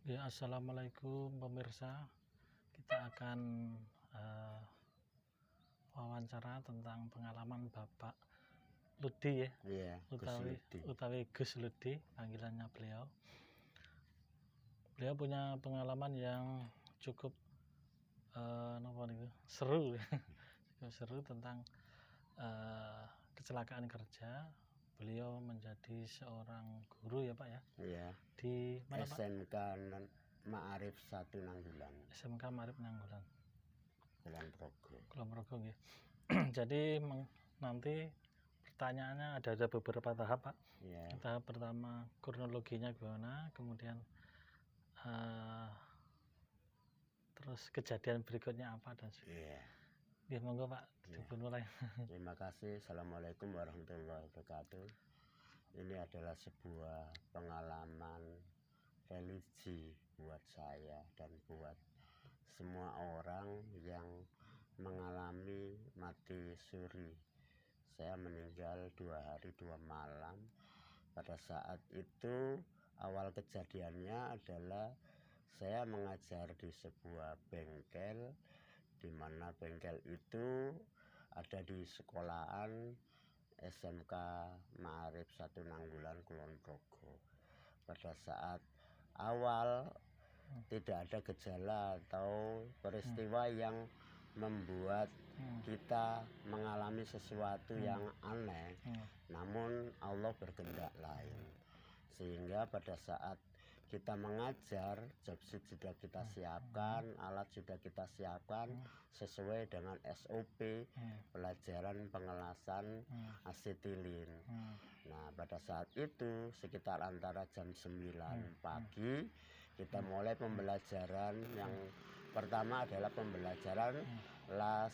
Ya, assalamualaikum pemirsa. Kita akan eh, wawancara tentang pengalaman Bapak Ludi ya, Iya, Gus Ludi. utawi Gus Ludi, panggilannya beliau. Beliau punya pengalaman yang cukup seru, cukup seru tentang kecelakaan kerja. Beliau menjadi seorang guru ya Pak ya. Iya. Di mana Pak? SMK Ma'arif 1 Nanggulan. SMK Ma'arif Nanggulan. Kulon Progo Ya. Jadi nanti pertanyaannya ada beberapa tahap Pak. Iya. Tahap pertama kronologinya gimana, kemudian terus kejadian berikutnya apa dan Iya. Ya, monggo Pak, dimulai. Terima kasih. Assalamualaikum warahmatullahi wabarakatuh. Ini adalah sebuah pengalaman religi buat saya dan buat semua orang yang mengalami mati suri. Saya meninggal 2 hari 2 malam. Pada saat itu awal kejadiannya adalah saya mengajar di sebuah bengkel, di mana bengkel itu ada di sekolahan SMK Ma'arif 1 Nanggulan Kulon Progo. Pada saat awal tidak ada gejala atau peristiwa yang membuat kita mengalami sesuatu yang aneh, namun Allah berkehendak lain, sehingga pada saat kita mengajar, job sheet sudah kita siapkan, alat sudah kita siapkan sesuai dengan SOP pelajaran pengelasan asetilin. Nah, pada saat itu sekitar antara jam 9 pagi kita mulai pembelajaran. Yang pertama adalah pembelajaran las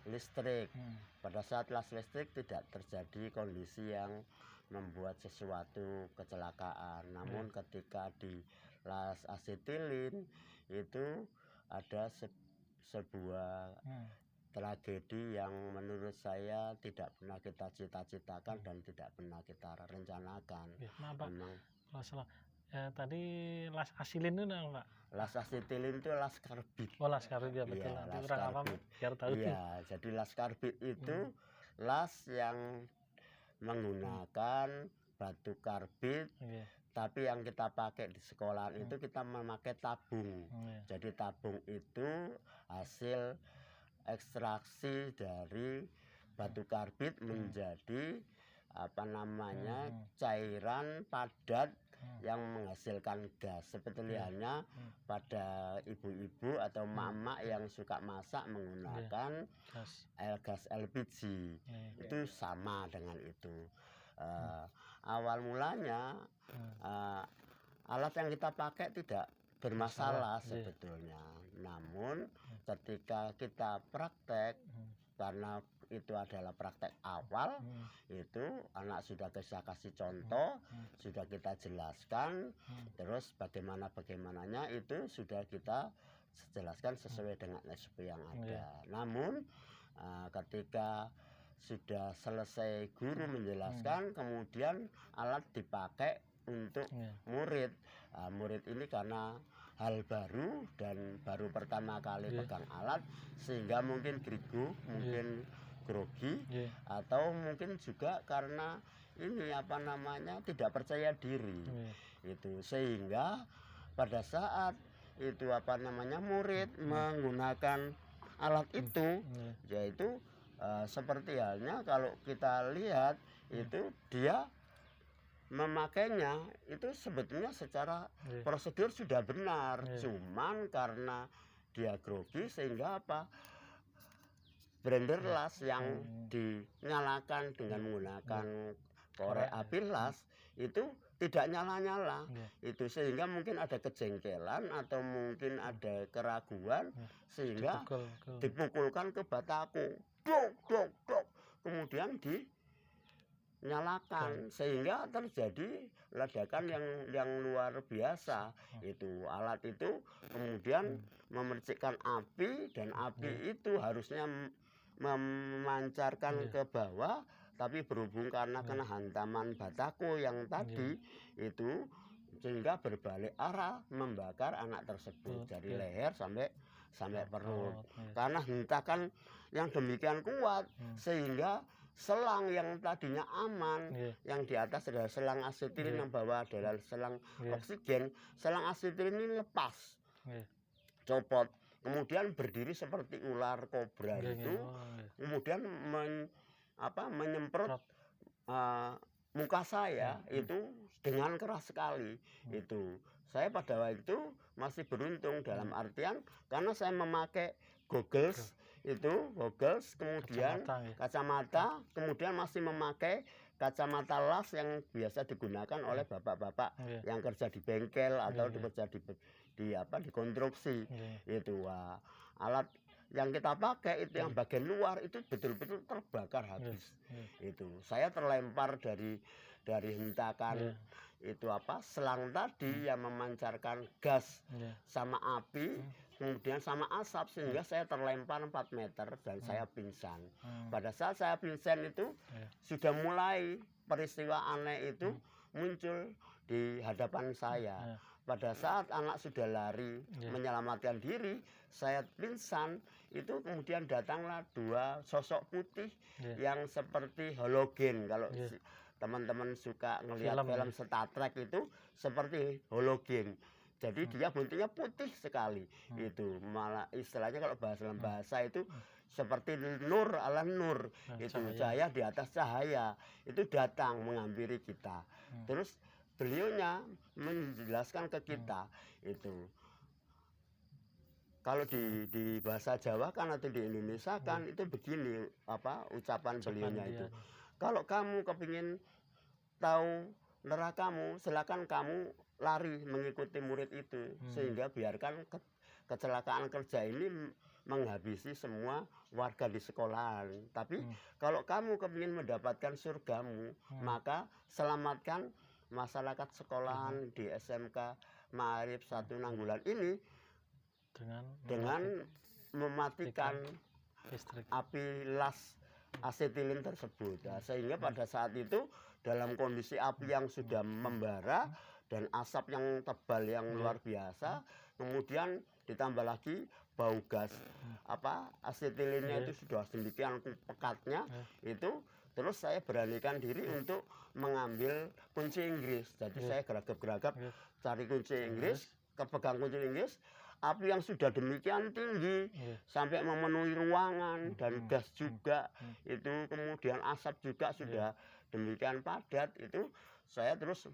listrik. Pada saat las listrik tidak terjadi kondisi yang membuat sesuatu kecelakaan, namun ketika di las asetilin itu ada sebuah tragedi yang menurut saya tidak pernah kita cita-citakan dan tidak pernah kita rencanakan. Memang kalau salah tadi las asilin itu Pak? Las asetilin itu las karbit. Oh, las karbit ya, betul. Iya, las karbit. Biar tahu. Iya, jadi las karbit itu las yang menggunakan batu karbit. Tapi yang kita pakai di sekolah itu kita memakai tabung. Jadi tabung itu hasil ekstraksi dari batu karbit menjadi cairan padat yang menghasilkan gas. Seperti halnya pada ibu-ibu atau mama yang suka masak menggunakan gas LPG, itu sama dengan itu. Awal mulanya alat yang kita pakai tidak bermasalah sebetulnya, namun ketika kita praktek, karena itu adalah praktek awal, itu anak sudah kita kasih contoh, sudah kita jelaskan, terus bagaimananya itu sudah kita jelaskan sesuai dengan SOP yang ada. Namun ketika sudah selesai guru menjelaskan, kemudian alat dipakai untuk murid. Murid ini karena hal baru dan baru pertama kali pegang alat, sehingga mungkin grigo, mungkin grogi, atau mungkin juga karena ini tidak percaya diri. Itu sehingga pada saat itu murid menggunakan alat itu, yaitu seperti halnya kalau kita lihat itu dia memakainya itu sebetulnya secara prosedur sudah benar, cuman karena dia grogi sehingga blender las yang dinyalakan dengan menggunakan korek api las itu tidak nyala-nyala. Itu sehingga mungkin ada kejengkelan atau mungkin ada keraguan sehingga dipukulkan ke bataku, kemudian dinyalakan sehingga terjadi ledakan yang luar biasa. Itu alat itu kemudian memercikkan api, dan api itu harusnya memancarkan ke bawah, tapi berhubung karena kena hantaman bataku yang tadi itu sehingga berbalik arah membakar anak tersebut dari leher sampai perut. Karena hentakan yang demikian kuat sehingga selang yang tadinya aman, yang di atas adalah selang asetilin, yang bawah adalah selang oksigen. Selang asetilin ini lepas, copot, kemudian berdiri seperti ular kobra itu, kemudian menyemprot muka saya itu dengan keras sekali. Itu saya pada waktu itu masih beruntung dalam artian karena saya memakai goggles, kemudian kacamata, kemudian masih memakai kacamata las yang biasa digunakan oleh bapak-bapak yang kerja di bengkel atau bekerja di konstruksi. Itu alat yang kita pakai itu yang bagian luar itu betul-betul terbakar habis. Itu saya terlempar dari hentakan itu selang tadi yang memancarkan gas sama api, kemudian sama asap, sehingga saya terlempar 4 meter dan saya pingsan. Pada saat saya pingsan itu sudah mulai peristiwa aneh itu muncul di hadapan saya. Pada saat anak sudah lari menyelamatkan diri, saya pingsan, itu kemudian datanglah 2 sosok putih yang seperti halogen. Kalau teman-teman suka ngelihat film Star Trek itu seperti halogen. Jadi dia bentuknya putih sekali. Itu malah istilahnya kalau dalam bahasa itu seperti nur ala nur. Itu cahaya di atas cahaya. Itu datang menghampiri kita. Terus beliaunya menjelaskan ke kita itu kalau di bahasa Jawa kan atau di Indonesia kan itu begini ucapan beliaunya itu. Kalau kamu kepingin tahu nerakamu, silakan kamu lari mengikuti murid itu, sehingga biarkan kecelakaan kerja ini menghabisi semua warga di sekolahan. Tapi kalau kamu kepingin mendapatkan surgamu, maka selamatkan masyarakat sekolahan di SMK Ma'arif 1 Nanggulan ini dengan mematikan api las asetilin tersebut. Sehingga pada saat itu dalam kondisi api yang sudah membara dan asap yang tebal yang luar biasa, kemudian ditambah lagi bau gas asetilinnya itu sudah sedemikian pekatnya itu. Terus saya beranikan diri untuk mengambil kunci Inggris. Jadi saya geragap-geragap cari kunci Inggris, kepegang kunci Inggris. Api yang sudah demikian tinggi sampai memenuhi ruangan dan gas juga itu, kemudian asap juga sudah demikian padat itu, saya terus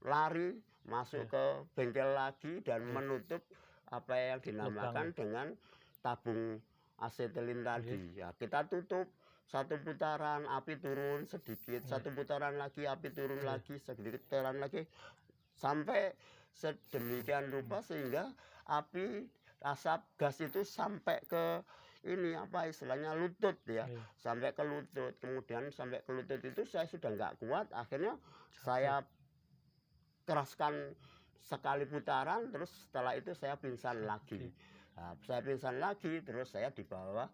lari masuk ke bengkel lagi dan menutup apa yang dinamakan dengan tabung asetilin tadi. Ya, kita tutup 1 putaran, api turun sedikit, 1 putaran lagi, api turun lagi, sedikit putaran lagi, sampai sedemikian rupa sehingga api asap gas itu sampai ke ini istilahnya lutut ya, sampai ke lutut. Kemudian sampai ke lutut itu saya sudah nggak kuat, akhirnya saya keraskan sekali putaran, terus setelah itu saya pingsan lagi. Saya pingsan lagi, terus saya dibawa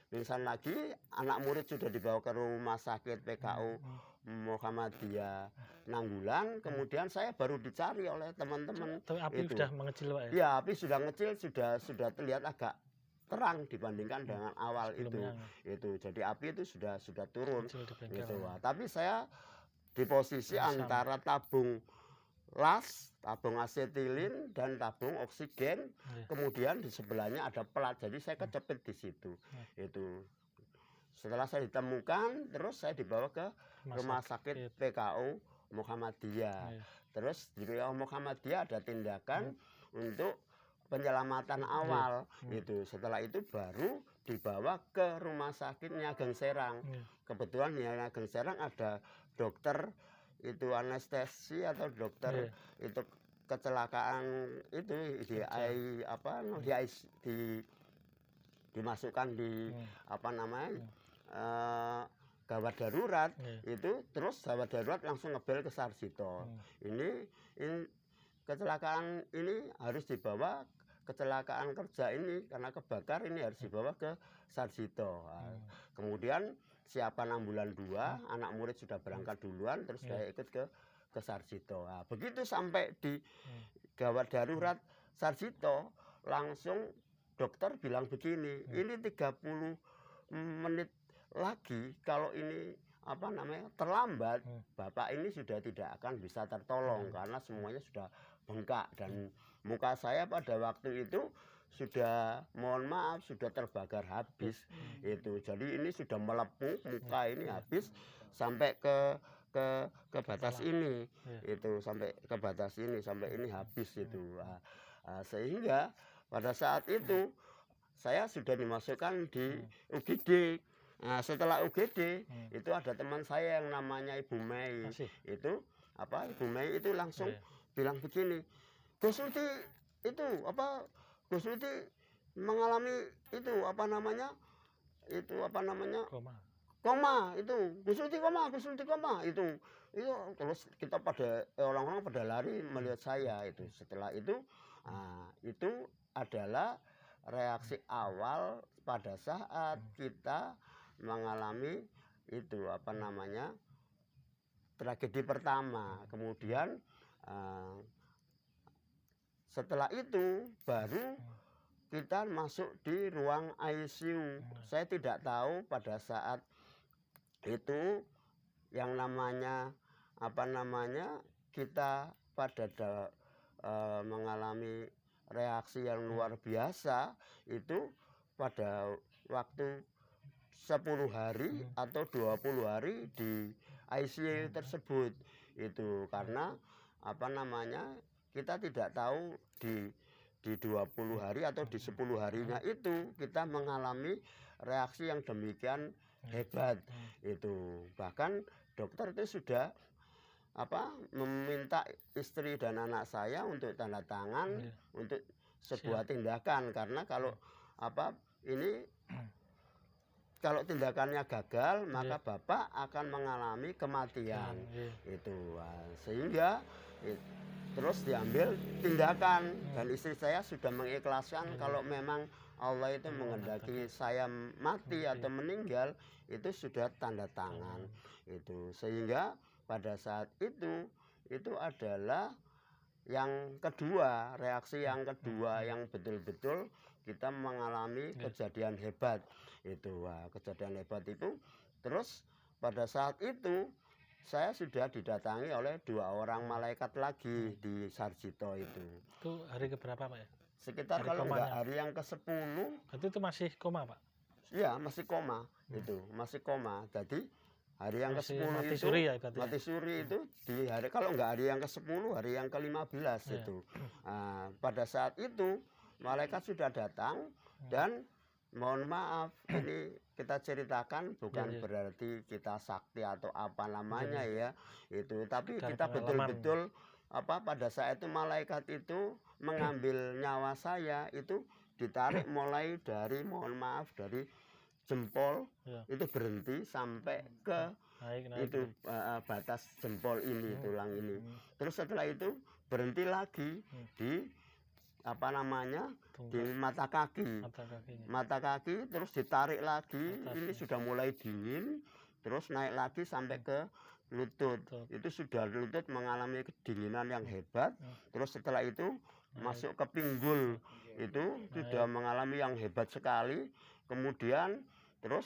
pingsan lagi, anak murid sudah dibawa ke rumah sakit PKU Muhammadiyah Nanggulan. Kemudian saya baru dicari oleh teman-teman. Tapi api sudah mengecil, Pak ya? Ya, api sudah ngecil, sudah terlihat agak terang dibandingkan dengan awal itu. Jadi api itu sudah turun gitu. Tapi saya di posisi antara tabung las, tabung asetilin dan tabung oksigen. Kemudian di sebelahnya ada pelat, jadi saya kecepit di situ. Itu setelah saya ditemukan, terus saya dibawa ke rumah sakit PKU Muhammadiyah. Terus di PKU Muhammadiyah ada tindakan untuk penyelamatan awal. Itu setelah itu baru dibawa ke rumah sakit Niageng Serang. Kebetulan di Niageng Serang ada dokter itu anestesi atau dokter itu kecelakaan itu dimasukkan di gawat darurat itu, terus gawat darurat langsung ngebel ke Sarjito. Ini kecelakaan ini harus dibawa, kecelakaan kerja ini karena kebakar ini harus dibawa ke Sarjito. Kemudian siapan ambulan 2, anak murid sudah berangkat duluan, terus saya ikut ke ke Sarjito. Nah, begitu sampai di gawat darurat Sarjito, langsung dokter bilang begini, ini 30 menit lagi kalau ini terlambat, Bapak ini sudah tidak akan bisa tertolong karena semuanya sudah bengkak dan muka saya pada waktu itu sudah, mohon maaf, sudah terbakar habis itu. Jadi ini sudah melepuh, muka ini habis sampai ke batas ini, itu sampai ke batas ini, sampai ini habis itu. Sehingga pada saat itu saya sudah dimasukkan di UGD. Nah, setelah UGD itu ada teman saya yang namanya Ibu Mei. Itu Ibu Mei itu langsung bilang begini, Gus Rudi itu Gus Rudi mengalami itu koma itu, Gus Rudi koma itu terus kita orang-orang pada lari melihat saya itu. Setelah itu itu adalah reaksi awal pada saat kita mengalami itu tragedi pertama. Kemudian setelah itu baru kita masuk di ruang ICU. Saya tidak tahu pada saat itu yang namanya kita mengalami reaksi yang luar biasa itu pada waktu 10 hari atau 20 hari di ICU tersebut itu, karena kita tidak tahu di 20 hari atau di 10 harinya itu kita mengalami reaksi yang demikian hebat itu. Bahkan dokter itu sudah meminta istri dan anak saya untuk tanda tangan untuk sebuah tindakan, karena kalau kalau tindakannya gagal maka Bapak akan mengalami kematian itu. Sehingga terus diambil tindakan dan istri saya sudah mengikhlaskan kalau memang Allah itu menghendaki saya mati atau meninggal, itu sudah tanda tangan itu. Sehingga pada saat itu adalah yang kedua, reaksi yang kedua yang betul-betul kita mengalami kejadian hebat itu. Kejadian hebat itu terus pada saat itu saya sudah didatangi oleh 2 orang malaikat lagi di Sarjito itu. Itu hari keberapa Pak ya? Sekitar kalau enggak hari yang ke-10. Itu masih koma Pak? Iya, masih koma itu, masih koma. Jadi hari yang ke-10 mati itu suri ya, mati suri itu di hari, kalau enggak hari yang ke-10, hari yang ke-15 itu. Pada saat itu malaikat sudah datang dan mohon maaf ini kita ceritakan bukan berarti kita sakti atau apa namanya ya itu, tapi kita betul-betul pada saat itu malaikat itu mengambil nyawa saya itu ditarik mulai dari mohon maaf dari jempol itu berhenti sampai ke naik. Itu batas jempol ini, tulang ini. Terus setelah itu berhenti lagi di di mata kaki, terus ditarik lagi ini sudah mulai dingin, terus naik lagi sampai ke lutut. Itu sudah lutut mengalami kedinginan yang hebat. Terus setelah itu masuk ke pinggul, itu sudah mengalami yang hebat sekali. Kemudian terus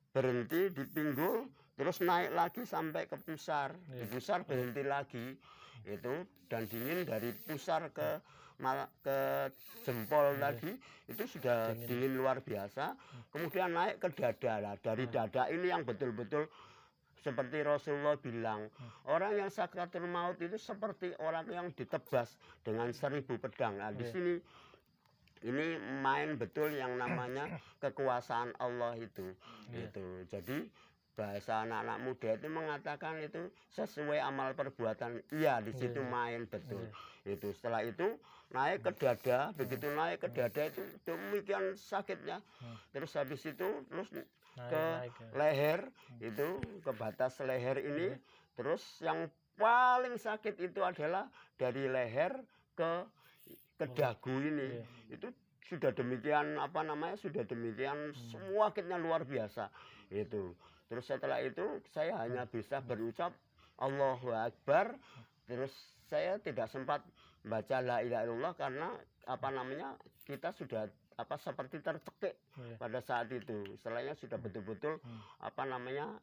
berhenti di pinggul, terus naik lagi sampai ke pusar. Di pusar berhenti lagi itu, dan dingin dari pusar ke jempol tadi itu sudah dingin luar biasa. Kemudian naik ke dada. Lah dari dada ini yang betul-betul seperti Rasulullah bilang, orang yang sakaratul maut itu seperti orang yang ditebas dengan 1000 pedang. Nah, di sini ini main betul yang namanya kekuasaan Allah itu. Itu. Jadi bahasa anak-anak muda itu mengatakan itu sesuai amal perbuatan. Iya, di situ main betul. Itu setelah itu naik ke dada, begitu naik ke dada itu demikian sakitnya. Terus habis itu terus ke leher, itu ke batas leher ini. Terus yang paling sakit itu adalah dari leher ke dagu ini. Itu sudah demikian sudah demikian sakitnya luar biasa itu. Terus setelah itu saya hanya bisa berucap Allahu Akbar Terus saya tidak sempat baca la ilaha illallah karena kita sudah seperti tercekik pada saat itu. Istilahnya sudah betul-betul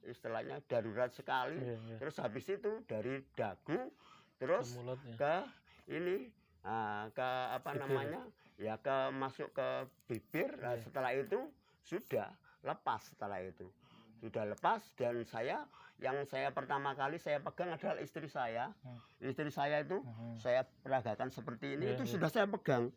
istilahnya darurat sekali. Terus habis itu dari dagu terus ke ini ke masuk ke bibir. Setelah itu sudah lepas, dan yang saya pertama kali saya pegang adalah istri saya. Istri saya itu saya peragakan seperti ini, itu sudah saya pegang.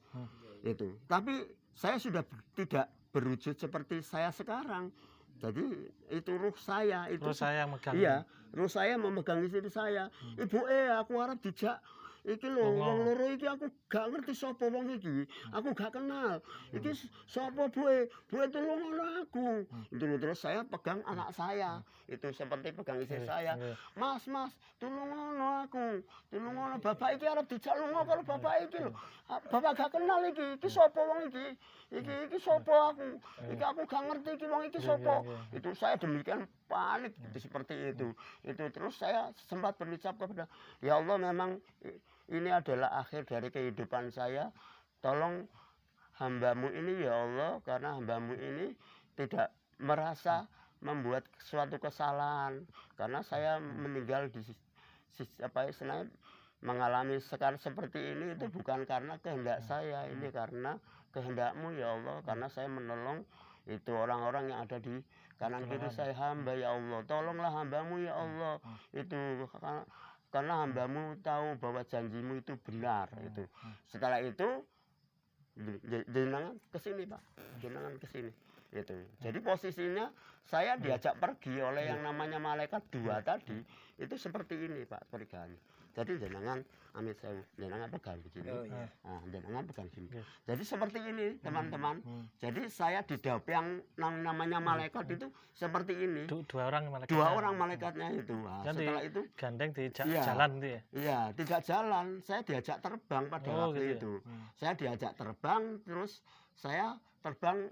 Itu. Tapi saya sudah tidak berwujud seperti saya sekarang. Jadi itu ruh saya itu. Ruh saya megang. Iya, ruh saya memegang istri saya. Ibu aku harap dijak iki lho, wong loro iki aku gak ngerti sapa wong iki. Aku gak kenal. Iki sapa buke? Buke tulungono aku. Itu terus saya pegang anak saya. Itu seperti pegang istri saya. Mas, tulungono aku. Tulungono bapak iki arep dijak lunga karo bapak iki lho. Bapak gak kenal iki. Iki sapa wong iki? Iki sapa aku? Iki aku gak ngerti iki wong iki sapa. Itu saya demikian panik seperti itu. Itu terus saya sempat berucap kepada ya Allah, memang ini adalah akhir dari kehidupan saya. Tolong hamba-Mu ini ya Allah, karena hamba-Mu ini tidak merasa membuat suatu kesalahan. Karena saya meninggal di istilahnya mengalami sekarang seperti ini itu bukan karena kehendak saya, ini karena kehendak-Mu ya Allah. Karena saya menolong itu orang-orang yang ada di kanan kiri saya, hamba ya Allah. Tolonglah hamba-Mu ya Allah. Itu karena hamba-Mu tahu bahwa janji-Mu itu benar. Itu setelah itu jenengan ke sini, Pak, jenengan ke sini. Itu jadi posisinya saya diajak pergi oleh yang namanya malaikat dua tadi. Itu seperti ini, Pak, pernikahannya. Jadi jenengan amit saya, jenengan pegang di sini. Jenengan pegang sini. Jadi seperti ini, teman-teman. Jadi saya didap yang namanya malaikat itu seperti ini. Dua orang malaikatnya itu. Setelah itu gandeng diajak jalan gitu ya. Iya, tidak jalan. Saya diajak terbang pada waktu gitu itu. Saya diajak terbang, terus saya terbang,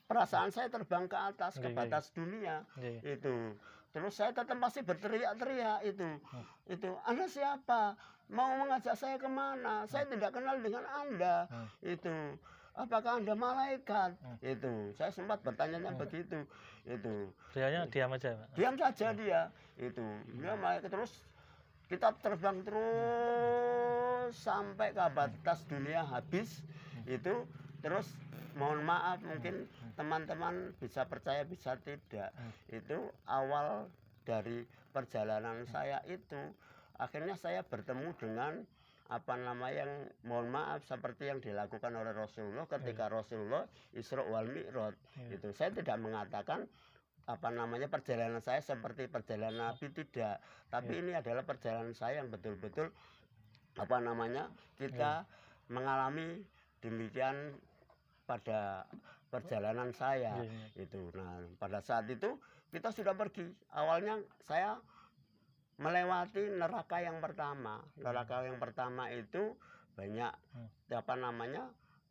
perasaan saya terbang ke atas, ke batas dunia. Itu. Terus saya tetap masih berteriak-teriak itu Anda siapa? Mau mengajak saya kemana? Saya tidak kenal dengan Anda. Itu apakah Anda malaikat? Itu saya sempat bertanya begitu. Itu Prianya diam aja, Pak. Diam saja dia. Itu dia malaikat. Terus kita terbang terus sampai ke batas dunia habis. Itu terus mohon maaf, mungkin teman-teman bisa percaya bisa tidak, itu awal dari perjalanan saya itu akhirnya saya bertemu dengan yang mohon maaf seperti yang dilakukan oleh Rasulullah ketika Rasulullah Isra wal Mi'raj. Itu saya tidak mengatakan perjalanan saya seperti perjalanan Nabi, tidak, tapi ini adalah perjalanan saya yang betul-betul kita mengalami demikian pada perjalanan saya. Itu. Nah, pada saat itu kita sudah pergi. Awalnya saya melewati neraka yang pertama. Neraka yang pertama itu banyak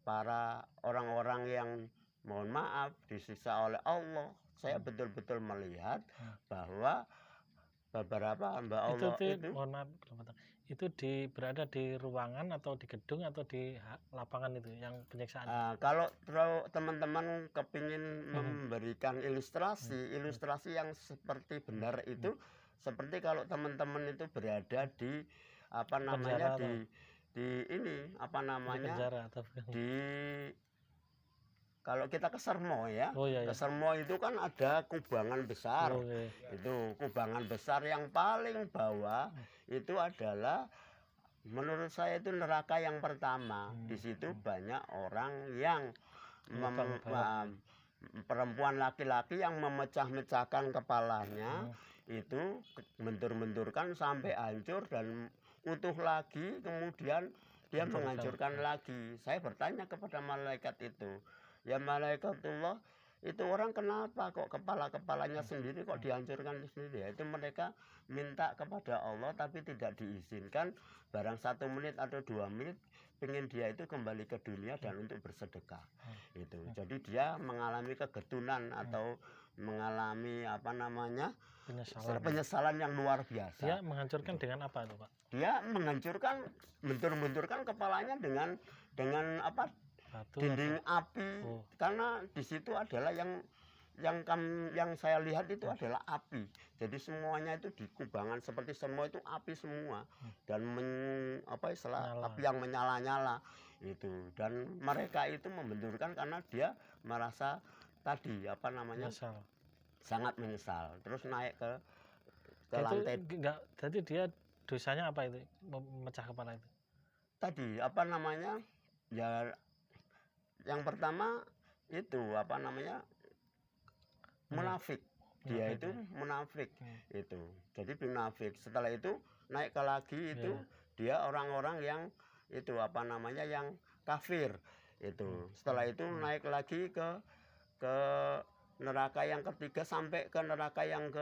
para orang-orang yang mohon maaf disiksa oleh Allah. Saya betul-betul melihat bahwa beberapa hamba Allah itu mohon maaf, itu berada di ruangan atau di gedung atau di lapangan itu yang penyiksaan? Kalau teman-teman kepingin memberikan ilustrasi yang seperti benar itu seperti kalau teman-teman itu berada di kalau kita ke Sermo ya. Ke Sermo itu kan ada kubangan besar. Itu kubangan besar yang paling bawah itu adalah menurut saya itu neraka yang pertama. Di situ banyak orang yang perempuan laki-laki yang memecah-mecahkan kepalanya, itu bentur-benturkan sampai hancur dan utuh lagi, kemudian dia menghancurkan lagi. Saya bertanya kepada malaikat itu, ya malaikatullah, itu orang kenapa kok kepala-kepalanya sendiri kok dihancurkan sendiri ya, itu mereka minta kepada Allah tapi tidak diizinkan, barang 1 menit atau 2 menit pengen dia itu kembali ke dunia dan untuk bersedekah itu. Jadi dia mengalami kegetunan atau mengalami apa namanya penyesalan yang luar biasa. Dia menghancurkan dengan apa itu, Pak? Dia menghancurkan, bentur-benturkan kepalanya dengan apa, Batu dinding api. Karena di situ adalah yang saya lihat itu adalah api. Jadi semuanya itu di kubangan seperti semua itu api semua dan api yang menyala-nyala itu. Dan mereka itu membenturkan karena dia merasa tadi apa namanya sangat menyesal. Terus naik ke lantai. Jadi dia dosanya apa itu? Memecah kepala itu? Tadi apa namanya? Ya yang pertama itu apa namanya? Munafik. Dia itu munafik itu. Jadi munafik. Setelah itu naik ke lagi itu dia orang-orang yang itu apa namanya? Yang kafir itu. Setelah itu naik lagi ke neraka yang ketiga sampai ke neraka yang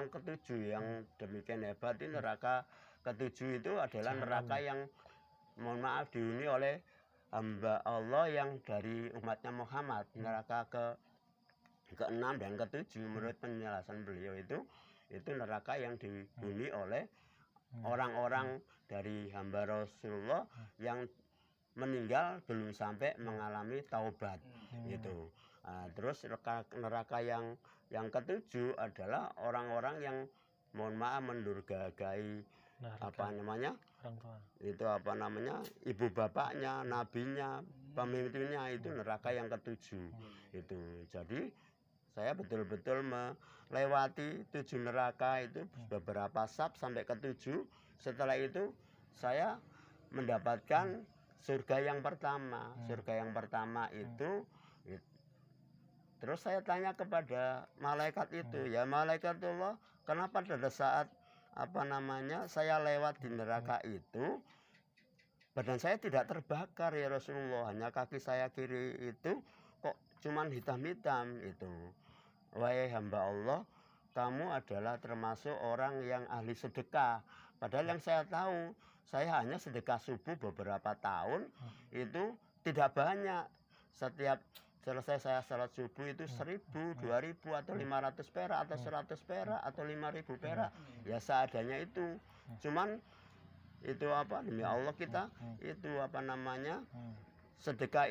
ketujuh. Yang demikian hebat ini neraka ketujuh itu adalah neraka yang mohon maaf dihuni oleh hamba Allah yang dari umatnya Muhammad. Neraka ke-6 dan ke-7 menurut penjelasan beliau itu neraka yang dihuni oleh orang-orang dari hamba Rasulullah yang meninggal belum sampai mengalami taubat gitu. Terus neraka yang ke-7 adalah orang-orang yang mohon maaf mendurgagai apa namanya orang tua. Itu apa namanya ibu bapaknya, nabinya, pemimpinnya, itu neraka yang ke-7 itu. Jadi saya betul-betul melewati 7 neraka itu beberapa sab sampai ke-7. Setelah itu saya mendapatkan surga yang pertama. Surga yang pertama itu terus saya tanya kepada malaikat itu, ya malaikat Allah, kenapa pada saat apa namanya saya lewat di neraka itu badan saya tidak terbakar ya Rasulullah, hanya kaki saya kiri itu kok cuman hitam-hitam itu. Wahai hamba Allah, kamu adalah termasuk orang yang ahli sedekah. Padahal yang saya tahu, saya hanya sedekah subuh beberapa tahun itu tidak banyak. Setiap selesai saya salat subuh itu 1.000, 2.000 atau 500 perak atau 100 perak atau 5.000 perak. Ya seadanya itu. Cuman itu apa demi Allah kita itu apa namanya sedekah